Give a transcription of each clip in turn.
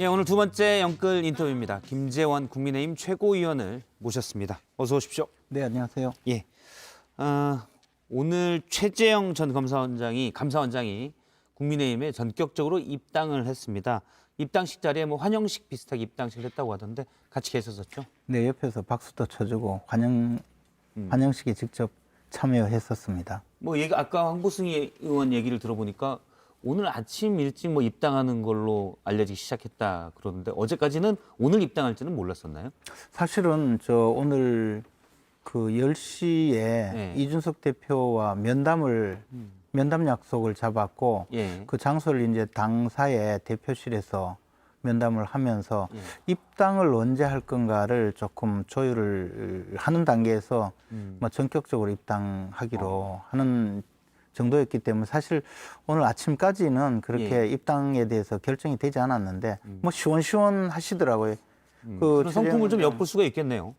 예, 오늘 두 번째 영끌 인터뷰입니다. 김재원 국민의힘 최고위원을 모셨습니다. 어서 오십시오. 네, 안녕하세요. 예, 오늘 최재형 전 감사원장이 국민의힘에 전격적으로 입당을 했습니다. 입당식 자리에 뭐 환영식 비슷하게 입당식을 했다고 하던데 같이 계셨었죠? 네, 옆에서 박수도 쳐주고 환영식에 직접 참여했었습니다. 뭐 아까 황보승 의원 얘기를 들어보니까 오늘 아침 일찍 뭐 입당하는 걸로 알려지기 시작했다 그러는데 어제까지는 오늘 입당할지는 몰랐었나요? 사실은 저 오늘 그 10시에 네. 이준석 대표와 면담 약속을 잡았고 예. 그 장소를 이제 당사의 대표실에서 면담을 하면서 입당을 언제 할 건가를 조금 조율을 하는 단계에서 뭐 전격적으로 입당하기로 하는 정도였기 때문에 사실 오늘 아침까지는 그렇게 입당에 대해서 결정이 되지 않았는데 뭐 시원시원하시더라고요. 그런 성품을 좀 엿볼 수가 있겠네요.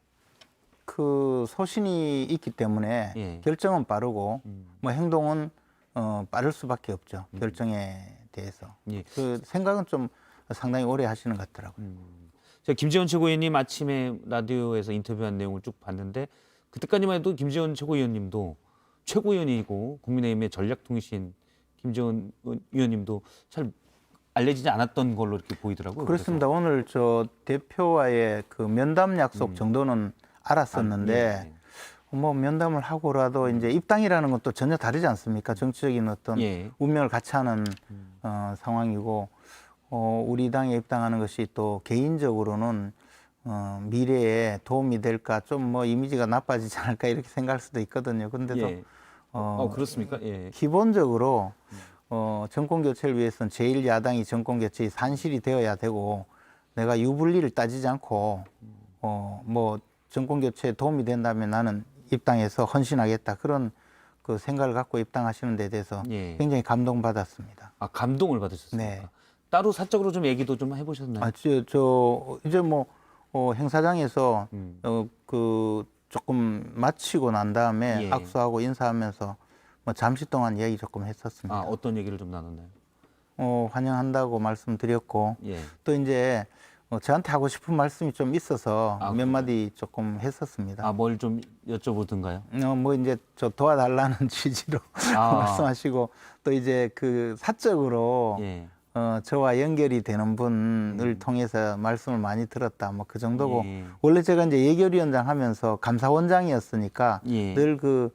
그 소신이 있기 때문에 예. 결정은 빠르고 뭐 행동은 빠를 수밖에 없죠. 결정에 대해서. 예. 그 생각은 좀 상당히 오래 하시는 것 같더라고요. 제가 김재원 최고위원님 아침에 라디오에서 인터뷰한 내용을 쭉 봤는데 그때까지만 해도 김재원 최고위원님도 최고위원이고 국민의힘의 전략통신 김재원 위원님도 잘 알려지지 않았던 걸로 이렇게 보이더라고요. 그렇습니다. 오늘 저 대표와의 그 면담 약속 정도는 알았었는데 예. 뭐 면담을 하고라도 이제 입당이라는 것도 전혀 다르지 않습니까? 정치적인 어떤 예. 운명을 같이 하는 상황이고 우리 당에 입당하는 것이 또 개인적으로는 미래에 도움이 될까 좀 뭐 이미지가 나빠지지 않을까 이렇게 생각할 수도 있거든요. 근데도 예. 그렇습니까? 예. 기본적으로 정권 교체를 위해서는 제1야당이 정권 교체의 산실이 되어야 되고 내가 유불리를 따지지 않고 뭐 정권 교체에 도움이 된다면 나는 입당해서 헌신하겠다 그런 그 생각을 갖고 입당하시는 데 대해서 예. 굉장히 감동받았습니다. 아, 감동을 받으셨습니까? 네. 따로 사적으로 좀 얘기도 좀 해보셨나요? 저 이제 뭐 행사장에서 그 조금 마치고 난 다음에 예. 악수하고 인사하면서 뭐 잠시 동안 얘기 조금 했었습니다. 아, 어떤 얘기를 좀 나눴나요? 환영한다고 말씀드렸고 예. 또 이제 저한테 하고 싶은 말씀이 좀 있어서 몇 마디 조금 했었습니다. 아, 뭘 좀 여쭤보든가요? 뭐 이제 저 도와달라는 취지로 말씀하시고 또 이제 그 사적으로 예. 저와 연결이 되는 분을 통해서 말씀을 많이 들었다. 뭐 그 정도고 예. 원래 제가 이제 예결위원장 하면서 감사원장이었으니까 예. 늘 그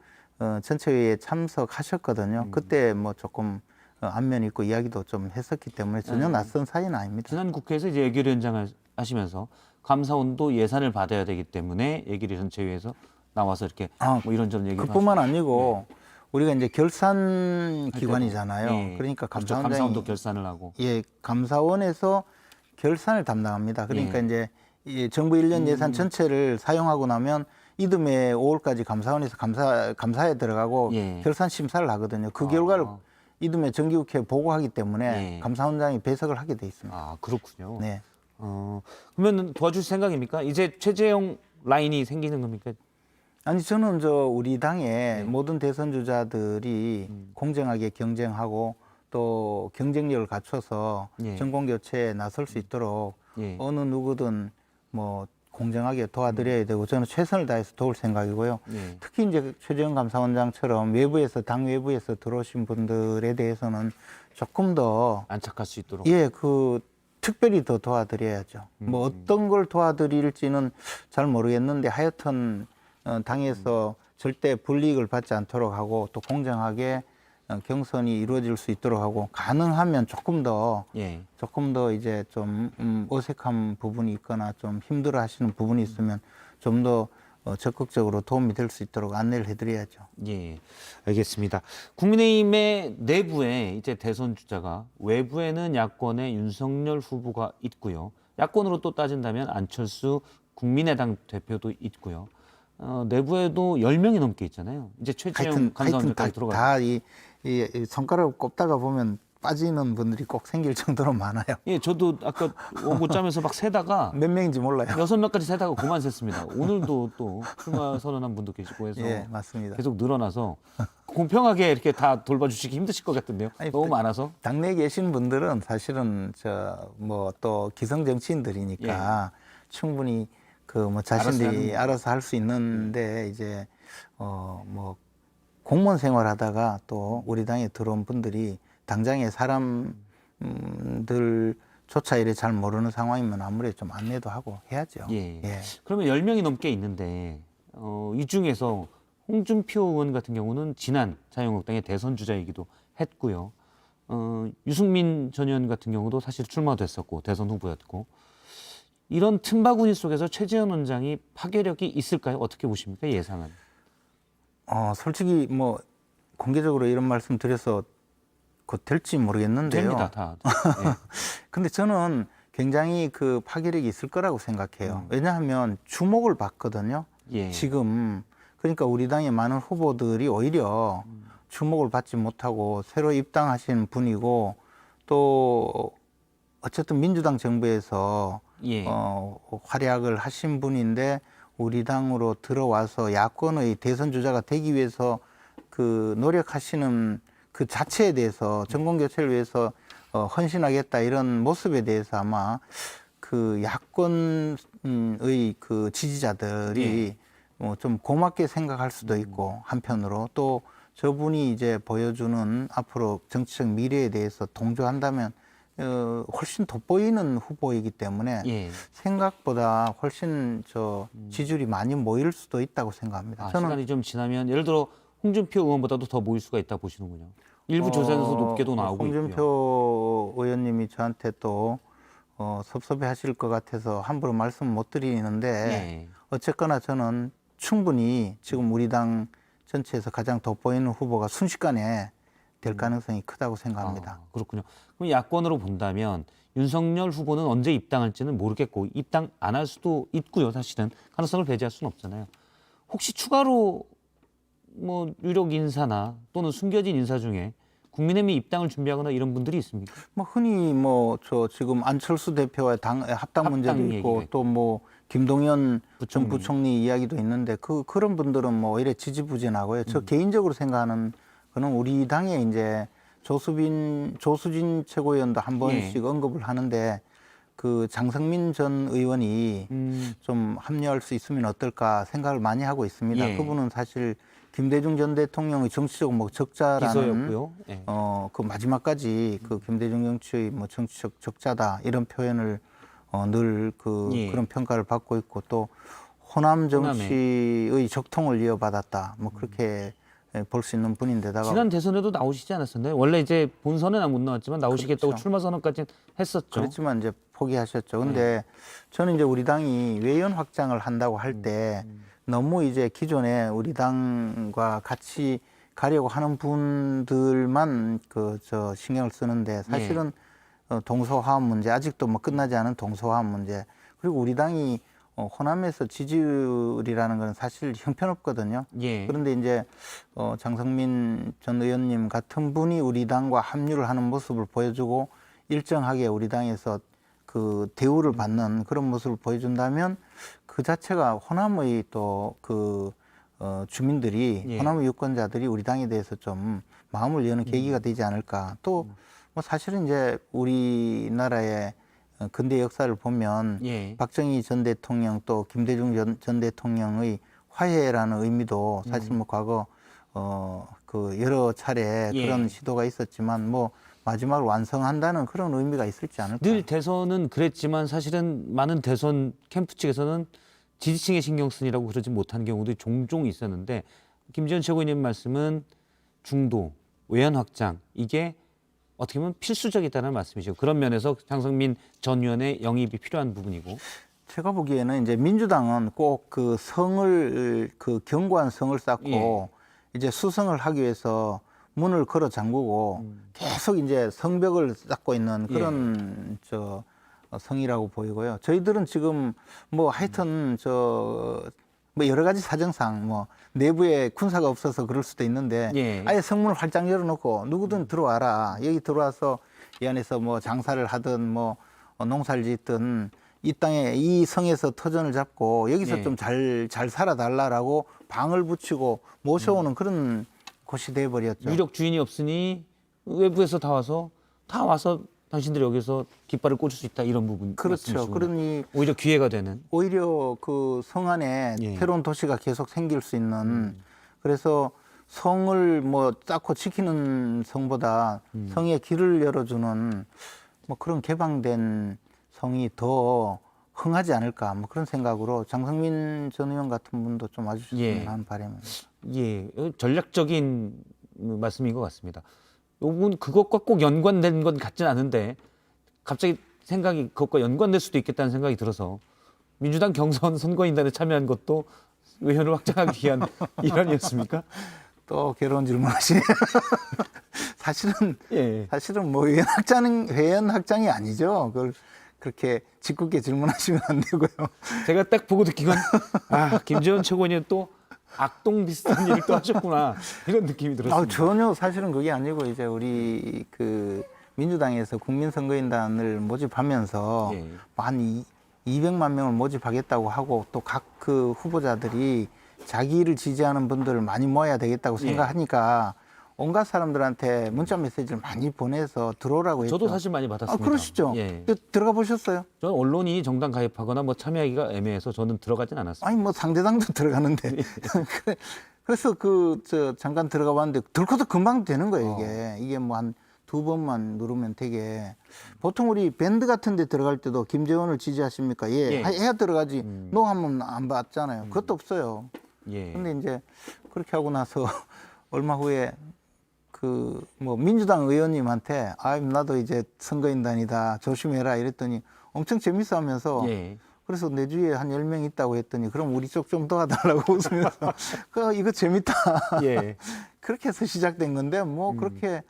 전체회의에 참석하셨거든요. 그때 뭐 조금 안면 있고 이야기도 좀 했었기 때문에 전혀 낯선 사이는 아닙니다. 지난 국회에서 이제 예결위원장을 하시면서 감사원도 예산을 받아야 되기 때문에 예결위 전체회의에서 나와서 이렇게 뭐 이런저런 얘기를 그뿐만 아니고 우리가 이제 결산 기관이잖아요. 예. 그러니까 그렇죠. 감사원장이 감사원도 결산을 하고. 예, 감사원에서 결산을 담당합니다. 그러니까 예. 이제 이 정부 1년 예산 전체를 사용하고 나면 이듬해 5월까지 감사원에서 감사에 들어가고 예. 결산 심사를 하거든요. 그 결과를 이듬해 정기국회에 보고하기 때문에 예. 감사원장이 배석을 하게 돼 있습니다. 아, 그렇군요. 네. 그러면 도와주실 생각입니까? 이제 최재형 라인이 생기는 겁니까? 아니 저는 저 우리 당의 모든 대선 주자들이 공정하게 경쟁하고 또 경쟁력을 갖춰서 예. 정권 교체에 나설 수 있도록 예. 어느 누구든 뭐 공정하게 도와드려야 되고 저는 최선을 다해서 도울 생각이고요. 예. 특히 이제 최재형 감사원장처럼 외부에서 당 외부에서 들어오신 분들에 대해서는 조금 더 안착할 수 있도록. 예, 그 특별히 더 도와드려야죠. 뭐 어떤 걸 도와드릴지는 잘 모르겠는데 하여튼 당에서 절대 불이익을 받지 않도록 하고 또 공정하게 경선이 이루어질 수 있도록 하고 가능하면 조금 더 이제 좀 어색한 부분이 있거나 좀 힘들어 하시는 부분이 있으면 좀 더 적극적으로 도움이 될 수 있도록 안내를 해드려야죠. 예, 알겠습니다. 국민의힘의 내부에 이제 대선 주자가 외부에는 야권의 윤석열 후보가 있고요. 야권으로 또 따진다면 안철수 국민의당 대표도 있고요. 내부에도 10명이 넘게 있잖아요. 이제 최재형 감사원장까지 들어가. 다이 손가락을 꼽다가 보면 빠지는 분들이 꼭 생길 정도로 많아요. 예, 저도 아까 원고 짜면서 막 세다가 몇 명인지 몰라요. 6명까지 세다가 그만 셌습니다. 오늘도 또 출마 선언한 분도 계시고 해서 예, 맞습니다. 계속 늘어나서 공평하게 이렇게 다 돌봐주시기 힘드실 것 같은데요. 아니, 너무 많아서. 당내에 계신 분들은 사실은 뭐 또 기성 정치인들이니까 충분히 그 뭐 자신들이 알아서 할 수 있는데 이제 뭐 공무원 생활하다가 또 우리 당에 들어온 분들이 당장의 사람들조차 이래 잘 모르는 상황이면 아무래도 좀 안내도 하고 해야죠. 예. 예. 그러면 10명이 넘게 있는데 이 중에서 홍준표 의원 같은 경우는 지난 자유한국당의 대선 주자이기도 했고요. 유승민 전 의원 같은 경우도 사실 출마도 했었고 대선 후보였고 이런 틈바구니 속에서 최재형 원장이 파괴력이 있을까요? 어떻게 보십니까? 예상은. 솔직히 뭐 공개적으로 이런 말씀 드려서 곧 될지 모르겠는데요. 됩니다, 다. 근데 저는 굉장히 그 파괴력이 있을 거라고 생각해요. 왜냐하면 주목을 받거든요. 예. 지금 그러니까 우리 당의 많은 후보들이 오히려 주목을 받지 못하고 새로 입당하신 분이고 또 어쨌든 민주당 정부에서 예. 활약을 하신 분인데 우리 당으로 들어와서 야권의 대선 주자가 되기 위해서 그 노력하시는 그 자체에 대해서 정권 교체를 위해서 헌신하겠다 이런 모습에 대해서 아마 그 야권의 그 지지자들이 좀 고맙게 생각할 수도 있고 한편으로 또 저분이 이제 보여주는 앞으로 정치적 미래에 대해서 동조한다면 훨씬 돋보이는 후보이기 때문에 예. 생각보다 훨씬 지지율이 많이 모일 수도 있다고 생각합니다. 저는 시간이 좀 지나면 예를 들어 홍준표 의원보다도 더 모일 수가 있다 보시는군요. 일부 조사에서 높게도 나오고 홍준표 있고요. 의원님이 저한테 또 섭섭해 하실 것 같아서 함부로 말씀 못 드리는데 예. 어쨌거나 저는 충분히 지금 우리 당 전체에서 가장 돋보이는 후보가 순식간에 될 가능성이 크다고 생각합니다. 그렇군요. 그럼 야권으로 본다면 윤석열 후보는 언제 입당할지는 모르겠고 입당 안 할 수도 있고요. 사실은 가능성을 배제할 수는 없잖아요. 혹시 추가로 뭐 유력 인사나 또는 숨겨진 인사 중에 국민의힘 입당을 준비하거나 이런 분들이 있습니까? 뭐 흔히 뭐 저 지금 안철수 대표와의 합당 문제도 합당 있고 얘기가 또 뭐 김동연 전 부총리. 부총리 이야기도 있는데 그런 분들은 뭐 오히려 지지부진하고요. 저 개인적으로 생각하는 거는 우리 당에 이제 조수진 최고위원도 한 번씩 언급을 하는데 그 장성민 전 의원이 좀 합류할 수 있으면 어떨까 생각을 많이 하고 있습니다. 예. 그분은 사실 김대중 전 대통령의 정치적 뭐 적자라는 기소였고요. 예. 그 마지막까지 그 김대중 정치의 뭐 정치적 적자다 이런 표현을 늘 예. 그런 평가를 받고 있고 또 호남 정치의 적통을 이어받았다 뭐 그렇게 볼 수 있는 분인데다가 지난 대선에도 나오시지 않았었나요? 원래 이제 본선은 못 나왔지만 나오시겠다고 그렇죠. 출마 선언까지 했었죠. 그렇지만 이제 포기하셨죠. 근데 저는 이제 우리 당이 외연 확장을 한다고 할 때 너무 이제 기존에 우리 당과 같이 가려고 하는 분들만 신경을 쓰는데 사실은 동서화합 문제 아직도 뭐 끝나지 않은 동서화합 문제 그리고 우리 당이 호남에서 지지율이라는 건 사실 형편없거든요. 예. 그런데 이제 장성민 전 의원님 같은 분이 우리 당과 합류를 하는 모습을 보여주고 일정하게 우리 당에서 그 대우를 받는 그런 모습을 보여준다면 그 자체가 호남의 또 주민들이 호남의 유권자들이 우리 당에 대해서 좀 마음을 여는 계기가 되지 않을까. 또 뭐 사실은 이제 우리나라의 근대 역사를 보면 박정희 전 대통령 또 김대중 전 대통령의 화해라는 의미도 사실 뭐 과거 여러 차례 그런 시도가 있었지만 뭐 마지막을 완성한다는 그런 의미가 있을지 않을까. 늘 대선은 그랬지만 사실은 많은 대선 캠프 측에서는 지지층에 신경 쓰느라고 그러지 못한 경우도 종종 있었는데 김지현 최고위원님 말씀은 중도, 외연 확장 이게 어떻게 보면 필수적이다는 말씀이죠. 그런 면에서 장성민 전 의원의 영입이 필요한 부분이고. 제가 보기에는 이제 민주당은 꼭 그 견고한 성을 쌓고 이제 수성을 하기 위해서 문을 걸어 잠그고 계속 이제 성벽을 쌓고 있는 그런 성이라고 보이고요. 저희들은 지금 뭐 하여튼 뭐 여러 가지 사정상 뭐 내부에 군사가 없어서 그럴 수도 있는데 예. 아예 성문을 활짝 열어놓고 누구든 들어와라. 여기 들어와서 이 안에서 뭐 장사를 하든 뭐 농사를 짓든 이 땅에 이 성에서 터전을 잡고 여기서 예. 좀 잘 살아달라라고 방을 붙이고 모셔오는 그런 곳이 돼버렸죠. 유력 주인이 없으니 외부에서 다 와서 당신들이 여기서 깃발을 꽂을 수 있다 이런 부분. 그렇죠. 말씀이시구나. 그러니 오히려 기회가 되는. 오히려 그 성 안에 예. 새로운 도시가 계속 생길 수 있는 그래서 성을 뭐 쌓고 지키는 성보다 성에 길을 열어주는 뭐 그런 개방된 성이 더 흥하지 않을까 뭐 그런 생각으로 장성민 전 의원 같은 분도 좀 와주셨으면 예. 하는 바람입니다. 예, 전략적인 말씀인 것 같습니다. 요분 그것과 꼭 연관된 건 같진 않은데 갑자기 생각이 그것과 연관될 수도 있겠다는 생각이 들어서 민주당 경선 선거인단에 참여한 것도 외연을 확장하기 위한 일환이었습니까? 또 괴로운 질문하시네요. 예. 사실은 뭐 회원 확장이 아니죠. 그걸 그렇게 짓궂게 질문하시면 안 되고요. 제가 딱 보고 느낀 건 김재원 최고위원은 또 악동 비슷한 일을 또 하셨구나 이런 느낌이 들었습니다. 전혀 사실은 그게 아니고 이제 우리 그 민주당에서 국민선거인단을 모집하면서 예. 한 200만 명을 모집하겠다고 하고 또 각 그 후보자들이 자기를 지지하는 분들을 많이 모아야 되겠다고 예. 생각하니까 온갖 사람들한테 문자 메시지를 많이 보내서 들어오라고 했죠. 저도 사실 많이 받았습니다. 그러시죠? 예. 들어가 보셨어요? 저는 언론이 정당 가입하거나 뭐 참여하기가 애매해서 저는 들어가진 않았습니다. 아니 뭐 상대당도 들어가는데 그래서 잠깐 들어가 봤는데 들고도 금방 되는 거예요. 이게 뭐 한 2번만 누르면 되게 보통 우리 밴드 같은 데 들어갈 때도 김재원을 지지하십니까? 예. 예. 해야 들어가지. 노 하면 안 받잖아요. 그것도 없어요. 예. 근데 이제 그렇게 하고 나서 얼마 후에 그 뭐 민주당 의원님한테 나도 이제 선거인단이다 조심해라 이랬더니 엄청 재밌어 하면서 예. 그래서 내 주위에 한 10명 있다고 했더니 그럼 우리 쪽 좀 도와달라고 웃으면서 이거 재밌다. 예. 그렇게 해서 시작된 건데 뭐 그렇게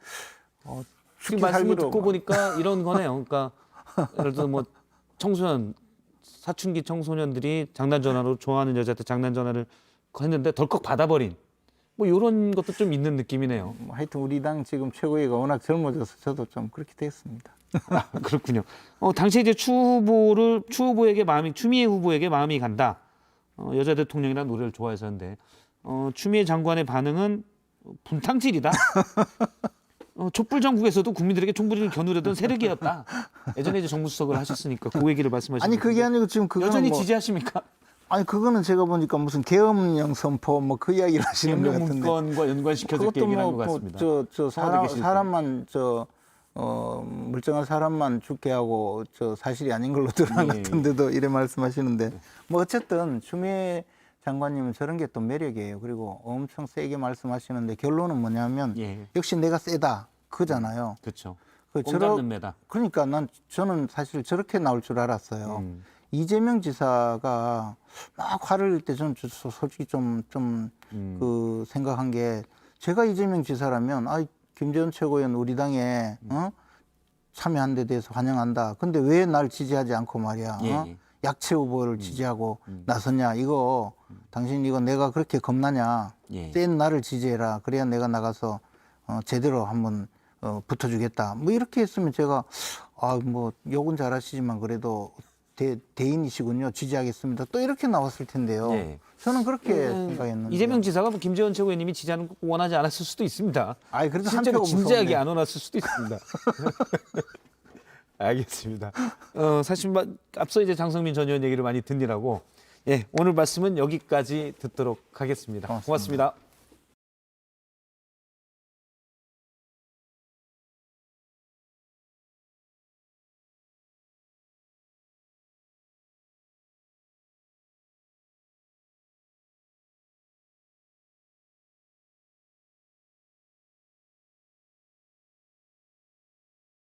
지금 죽기 말씀을 살기로 듣고 보니까 이런 거네요. 그러니까 예를 들어 뭐 청소년 사춘기 청소년들이 장난 전화로 좋아하는 여자한테 장난 전화를 했는데 덜컥 받아버린 뭐 이런 것도 좀 있는 느낌이네요. 하여튼 우리 당 지금 최고위가 워낙 젊어져서 저도 좀 그렇게 됐습니다. 그렇군요. 당시에 이제 추미애 후보에게 마음이 간다. 여자 대통령이라는 노래를 좋아해서인데 추미애 장관의 반응은 분탕질이다. 촛불 전국에서도 국민들에게 총부리를 겨누려던 세력이었다. 예전에 이제 정무수석을 하셨으니까 그 얘기를 말씀하시는 아니 그게 아니고 지금 그거는 여전히 뭐, 지지하십니까? 아니 그거는 제가 보니까 무슨 계엄령 선포 뭐 그 이야기를 하시는 것 계엄령 같은데 문건과 연관시켜서 이렇게 얘기를 한 것 같습니다. 청와대 계실 때. 사람만 멀쩡한 사람만 죽게 하고 사실이 아닌 걸로 드러난 것 예. 같은데도 이래 말씀하시는데 뭐 어쨌든 추미애 장관님은 저런 게 또 매력이에요. 그리고 엄청 세게 말씀하시는데 결론은 뭐냐면 예. 역시 내가 세다 그거잖아요. 그렇죠. 그 꼼잡는 매다. 그러니까 저는 사실 저렇게 나올 줄 알았어요. 이재명 지사가 막 화를 낼 때 저는 솔직히 좀 그 생각한 게 제가 이재명 지사라면 김재원 최고위원 우리 당에 참여한 데 대해서 환영한다. 근데 왜 날 지지하지 않고 말이야. 예. 약체 후보를 지지하고 나섰냐. 이거 당신 이거 내가 그렇게 겁나냐. 예. 센 나를 지지해라. 그래야 내가 나가서 제대로 한번 붙어주겠다. 뭐 이렇게 했으면 제가 뭐 욕은 잘하시지만 그래도 대인이시군요. 지지하겠습니다. 또 이렇게 나왔을 텐데요. 예. 저는 그렇게 생각했는데. 이재명 지사가 뭐 김재원 최고위원님이 지지하는 거 원하지 않았을 수도 있습니다. 그래도 실제로 한표가 진지하게 무섭네. 안 원했을 수도 있습니다. 알겠습니다. 사실 앞서 이제 장성민 전 의원 얘기를 많이 듣느라고 오늘 말씀은 여기까지 듣도록 하겠습니다. 고맙습니다.